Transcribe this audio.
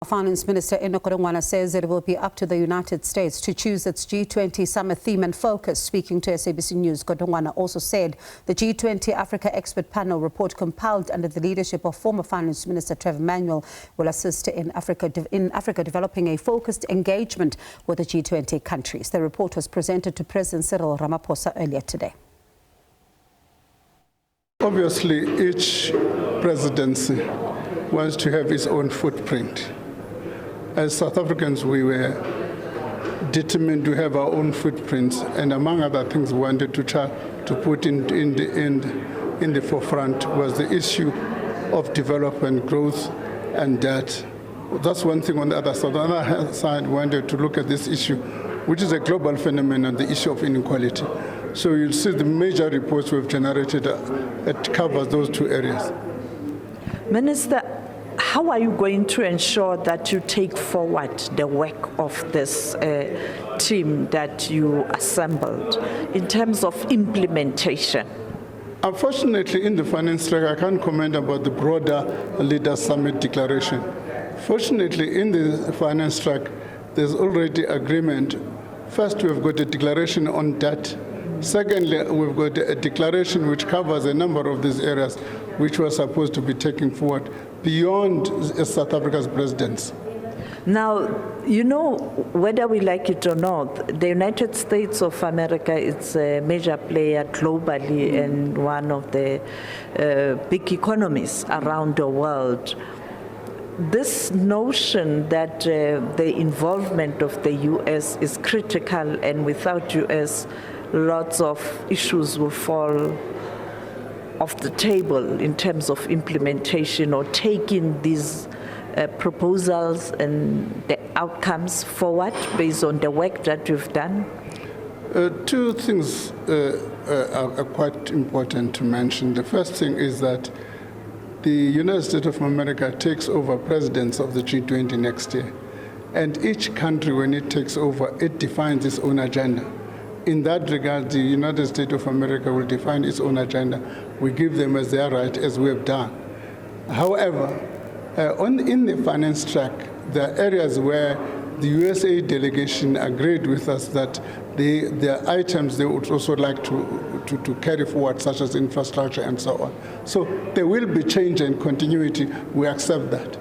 Finance Minister Enoch Godongwana says it will be up to the United States to choose its G20 Summit theme and focus. Speaking to SABC News, Goodongwana also said the G20 Africa Expert Panel report compiled under the leadership of former Finance Minister Trevor Manuel will assist in Africa developing a focused engagement with the G20 countries. The report was presented to President Cyril Ramaphosa earlier today. Obviously, each presidency wants to have its own footprint. As South Africans, we were determined to have our own footprints, and among other things, we wanted to try to put in the forefront was the issue of development, growth, and debt. That's one thing on the other side. On the other side, we wanted to look at this issue, which is a global phenomenon, the issue of inequality. So you'll see the major reports we've generated that covers those two areas. Minister, how are you going to ensure that you take forward the work of this team that you assembled in terms of implementation? Unfortunately, in the finance track, I can't comment about the broader Leaders Summit declaration. Fortunately, in the finance track, there's already agreement. First, we've got a declaration on debt. Secondly, we've got a declaration which covers a number of these areas which were supposed to be taken forward beyond South Africa's presidency. Now, you know, whether we like it or not, the United States of America is a major player globally and one of the big economies around the world. This notion that the involvement of the U.S. is critical, and without U.S., lots of issues will fall off the table in terms of implementation or taking these proposals and the outcomes forward based on the work that you've done? Two things are quite important to mention. The first thing is that the United States of America takes over presidents of the G20 next year. And each country, when it takes over, it defines its own agenda. In that regard, the United States of America will define its own agenda. We give them as their right, as we have done. However, in the finance track, there are areas where the USA delegation agreed with us that there are items they would also like to carry forward, such as infrastructure and so on. So there will be change and continuity. We accept that.